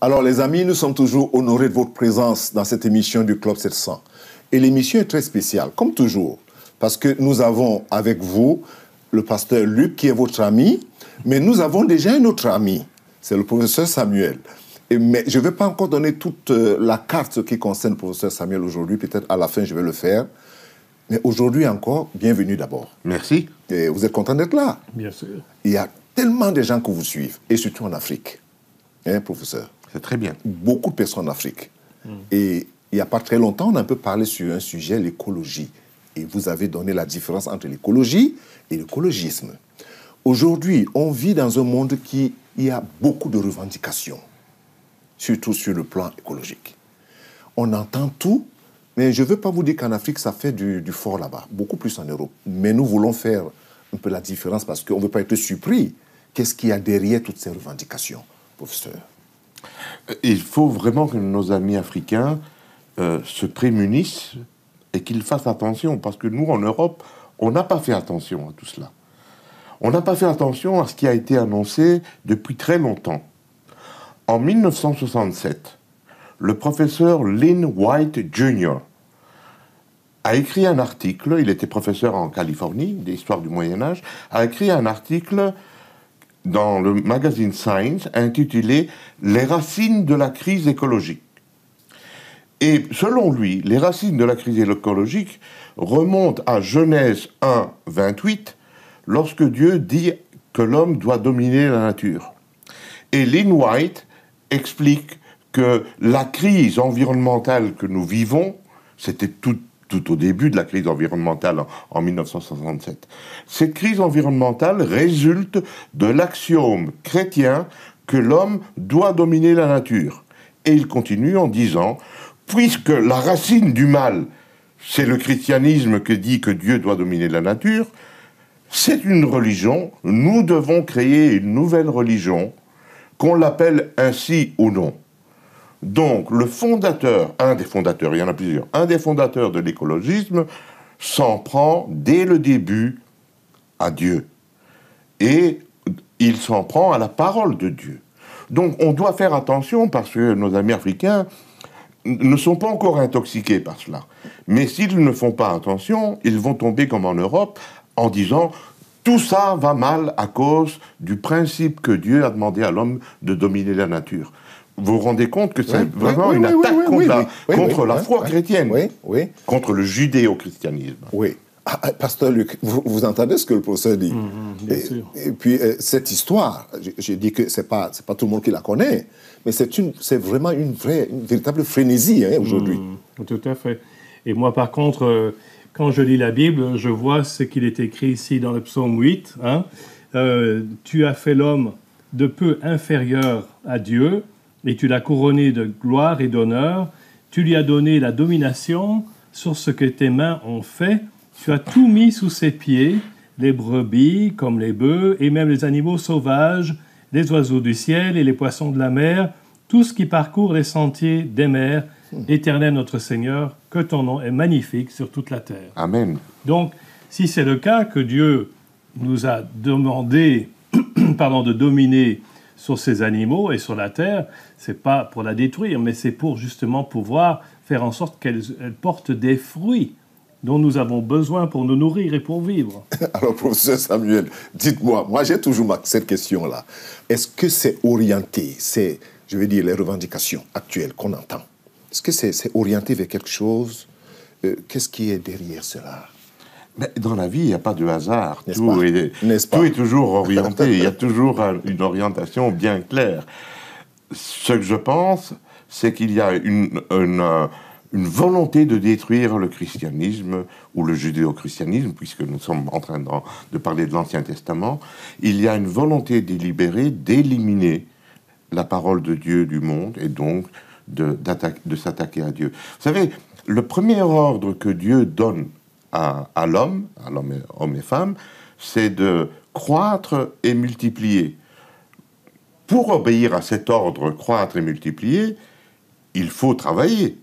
Alors les amis, nous sommes toujours honorés de votre présence dans cette émission du Club 700. Et l'émission est très spéciale, comme toujours, parce que nous avons avec vous le pasteur Luc qui est votre ami, mais nous avons déjà un autre ami, c'est le professeur Samuel. Mais je ne vais pas encore donner toute la carte qui concerne le professeur Samuel aujourd'hui, peut-être à la fin je vais le faire. Mais aujourd'hui encore, bienvenue d'abord. Merci. Et vous êtes content d'être là? Bien sûr. Il y a tellement de gens qui vous suivent, et surtout en Afrique, hein, professeur? C'est très bien. Beaucoup de personnes en Afrique. Et il n'y a pas très longtemps, on a un peu parlé sur un sujet, l'écologie. Et vous avez donné la différence entre l'écologie et l'écologisme. Aujourd'hui, on vit dans un monde qui y a beaucoup de revendications, surtout sur le plan écologique. On entend tout, mais je ne veux pas vous dire qu'en Afrique, ça fait du fort là-bas, beaucoup plus en Europe. Mais nous voulons faire un peu la différence parce qu'on ne veut pas être surpris. Qu'est-ce qu'il y a derrière toutes ces revendications, professeur? Il faut vraiment que nos amis africains se prémunissent et qu'ils fassent attention, parce que nous, en Europe, on n'a pas fait attention à tout cela. On n'a pas fait attention à ce qui a été annoncé depuis très longtemps. En 1967, le professeur Lynn White Jr. a écrit un article, il était professeur en Californie, d'histoire du Moyen-Âge, a écrit un article dans le magazine Science intitulé « Les racines de la crise écologique ». Et selon lui, les racines de la crise écologique remontent à Genèse 1, 28, lorsque Dieu dit que l'homme doit dominer la nature. Et Lynn White explique que la crise environnementale que nous vivons, c'était tout au début de la crise environnementale en 1967. Cette crise environnementale résulte de l'axiome chrétien que l'homme doit dominer la nature. Et il continue en disant, puisque la racine du mal, c'est le christianisme qui dit que Dieu doit dominer la nature, c'est une religion, nous devons créer une nouvelle religion, qu'on l'appelle ainsi ou non. Donc, le fondateur, un des fondateurs, il y en a plusieurs, un des fondateurs de l'écologisme s'en prend dès le début à Dieu. Et il s'en prend à la parole de Dieu. Donc, on doit faire attention parce que nos amis africains ne sont pas encore intoxiqués par cela. Mais s'ils ne font pas attention, ils vont tomber comme en Europe en disant « tout ça va mal à cause du principe que Dieu a demandé à l'homme de dominer la nature ». Vous vous rendez compte que c'est vraiment une attaque contre la foi chrétienne, contre le judéo-christianisme. Oui. Pasteur Luc, vous entendez ce que le professeur dit? Bien sûr. Et puis, cette histoire, j'ai dit que c'est pas tout le monde qui la connaît, mais c'est vraiment une véritable frénésie aujourd'hui. Tout à fait. Et moi, par contre, quand je lis la Bible, je vois ce qu'il est écrit ici dans le psaume 8. Tu as fait l'homme de peu inférieur à Dieu, et tu l'as couronné de gloire et d'honneur. Tu lui as donné la domination sur ce que tes mains ont fait. Tu as tout mis sous ses pieds, les brebis comme les bœufs, et même les animaux sauvages, les oiseaux du ciel et les poissons de la mer, tout ce qui parcourt les sentiers des mers. Éternel notre Seigneur, que ton nom est magnifique sur toute la terre. Amen. Donc, si c'est le cas que Dieu nous a demandé de dominer sur ces animaux et sur la terre, c'est pas pour la détruire, mais c'est pour justement pouvoir faire en sorte qu'elle porte des fruits dont nous avons besoin pour nous nourrir et pour vivre. Alors, professeur Samuel, dites-moi, moi j'ai toujours cette question-là. Est-ce que c'est orienté, je veux dire, les revendications actuelles qu'on entend, est-ce que c'est orienté vers quelque chose? Qu'est-ce qui est derrière cela? Mais dans la vie, il n'y a pas de hasard. Tout est toujours orienté. Il y a toujours une orientation bien claire. Ce que je pense, c'est qu'il y a une volonté de détruire le christianisme ou le judéo-christianisme, puisque nous sommes en train de parler de l'Ancien Testament. Il y a une volonté délibérée d'éliminer la parole de Dieu du monde et donc de s'attaquer à Dieu. Vous savez, le premier ordre que Dieu donne à l'homme, homme et femme, c'est de croître et multiplier. Pour obéir à cet ordre, croître et multiplier, il faut travailler.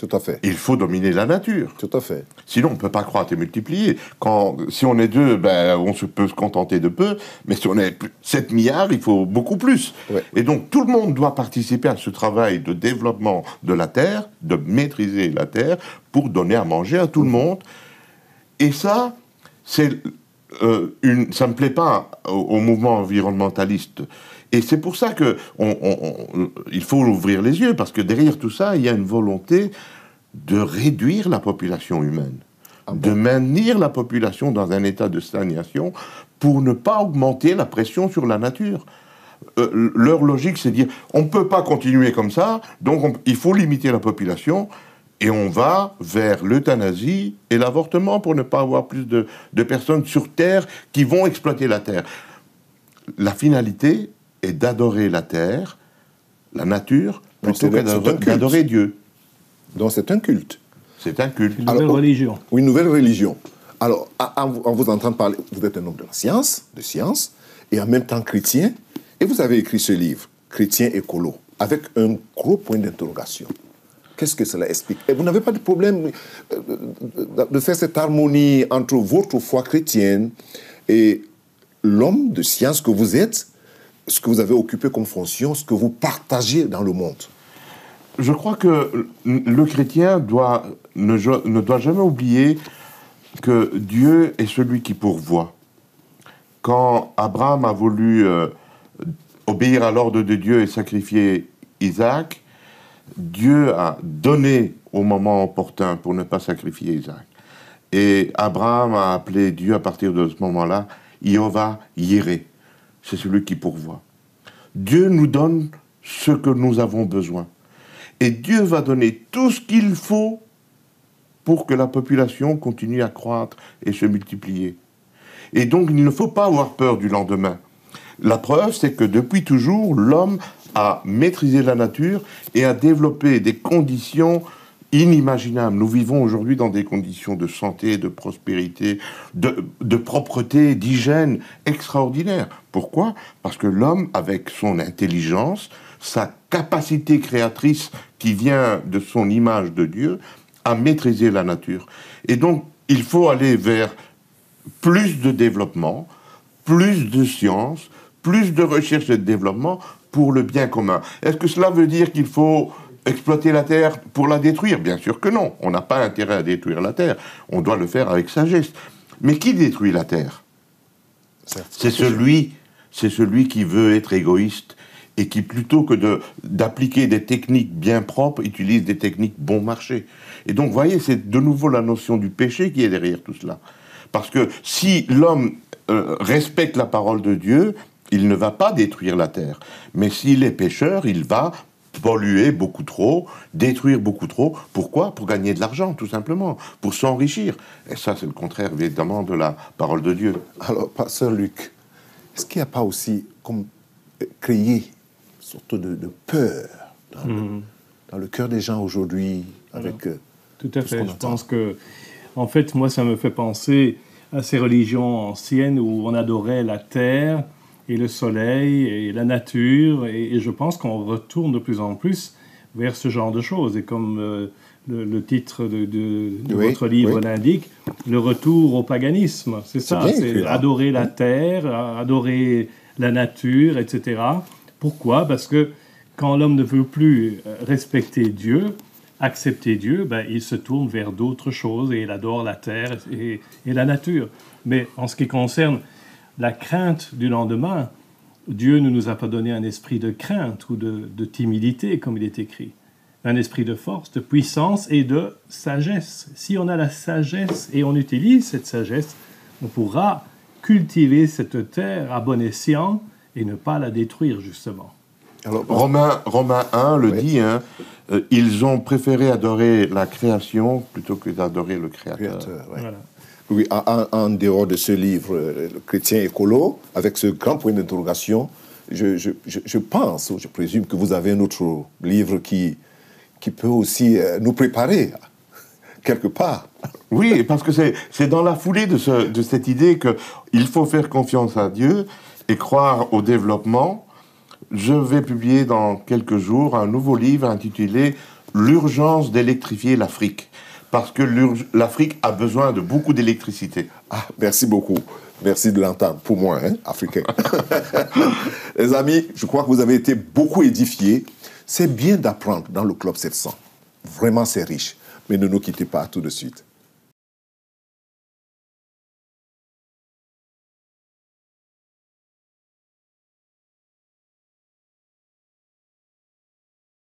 Tout à fait. Il faut dominer la nature. Tout à fait. Sinon, on ne peut pas croître et multiplier. Si on est 2, on peut se contenter de peu, mais si on est 7 milliards, il faut beaucoup plus. Ouais. Et donc, tout le monde doit participer à ce travail de développement de la Terre, de maîtriser la Terre, pour donner à manger à tout le monde. Et ça, ça ne me plaît pas au mouvement environnementaliste. Et c'est pour ça qu'il faut ouvrir les yeux, parce que derrière tout ça, il y a une volonté de réduire la population humaine, de maintenir la population dans un état de stagnation pour ne pas augmenter la pression sur la nature. Leur logique, c'est de dire, on ne peut pas continuer comme ça, donc il faut limiter la population, et on va vers l'euthanasie et l'avortement pour ne pas avoir plus de personnes sur Terre qui vont exploiter la Terre. La finalité est d'adorer la terre, la nature, plutôt que d'adorer Dieu. Donc c'est un culte. C'est un culte. Une nouvelle religion. Une nouvelle religion. Alors, en vous entendant parler, vous êtes un homme de science, et en même temps chrétien, et vous avez écrit ce livre, Chrétien écolo, avec un gros point d'interrogation. Qu'est-ce que cela explique? Et vous n'avez pas de problème de faire cette harmonie entre votre foi chrétienne et l'homme de science que vous êtes, ce que vous avez occupé comme fonction, ce que vous partagez dans le monde? Je crois que le chrétien ne doit jamais oublier que Dieu est celui qui pourvoit. Quand Abraham a voulu obéir à l'ordre de Dieu et sacrifier Isaac, Dieu a donné au moment opportun pour ne pas sacrifier Isaac. Et Abraham a appelé Dieu à partir de ce moment-là, Yehovah Yireh. C'est celui qui pourvoit. Dieu nous donne ce que nous avons besoin. Et Dieu va donner tout ce qu'il faut pour que la population continue à croître et se multiplier. Et donc, il ne faut pas avoir peur du lendemain. La preuve, c'est que depuis toujours, l'homme a maîtrisé la nature et a développé des conditions inimaginables. Nous vivons aujourd'hui dans des conditions de santé, de prospérité, de propreté, d'hygiène extraordinaires. Pourquoi? Parce que l'homme, avec son intelligence, sa capacité créatrice qui vient de son image de Dieu, a maîtrisé la nature. Et donc, il faut aller vers plus de développement, plus de science, plus de recherche et de développement pour le bien commun. Est-ce que cela veut dire qu'il faut exploiter la terre pour la détruire? Bien sûr que non. On n'a pas intérêt à détruire la terre. On doit le faire avec sagesse. Mais qui détruit la terre? C'est celui qui veut être égoïste et qui, plutôt que d'appliquer des techniques bien propres, utilise des techniques bon marché. Et donc, vous voyez, c'est de nouveau la notion du péché qui est derrière tout cela. Parce que si l'homme respecte la parole de Dieu, il ne va pas détruire la terre. Mais s'il est pécheur, il va polluer beaucoup trop, détruire beaucoup trop. Pourquoi? Pour gagner de l'argent, tout simplement, pour s'enrichir. Et ça, c'est le contraire, évidemment, de la parole de Dieu. Alors, Pasteur Luc, est-ce qu'il n'y a pas aussi comme créé une sorte de peur dans le cœur des gens aujourd'hui avec tout à fait. Je pense que, en fait, moi, ça me fait penser à ces religions anciennes où on adorait la terre et le soleil et la nature, et je pense qu'on retourne de plus en plus vers ce genre de choses. Et comme le titre de votre livre l'indique, le retour au paganisme, c'est ça, c'est adorer la terre, adorer la nature, etc. Pourquoi? Parce que quand l'homme ne veut plus respecter Dieu, accepter Dieu, il se tourne vers d'autres choses et il adore la terre et la nature. Mais en ce qui concerne la crainte du lendemain, Dieu ne nous a pas donné un esprit de crainte ou de timidité, comme il est écrit. Un esprit de force, de puissance et de sagesse. Si on a la sagesse et on utilise cette sagesse, on pourra cultiver cette terre à bon escient et ne pas la détruire, justement. Alors, Romains 1 le dit, ils ont préféré adorer la création plutôt que d'adorer le Créateur. Voilà. Oui, en dehors de ce livre, le chrétien écolo, avec ce grand point d'interrogation, je pense, ou je présume que vous avez un autre livre qui peut aussi nous préparer, quelque part. Oui, parce que c'est dans la foulée de cette idée qu'il faut faire confiance à Dieu et croire au développement. Je vais publier dans quelques jours un nouveau livre intitulé « l'urgence d'électrifier l'Afrique. Parce que l'Afrique a besoin de beaucoup d'électricité. Ah, merci beaucoup. Merci de l'entendre, pour moi, hein, africain. Les amis, je crois que vous avez été beaucoup édifiés. C'est bien d'apprendre dans le Club 700. Vraiment, c'est riche. Mais ne nous quittez pas tout de suite.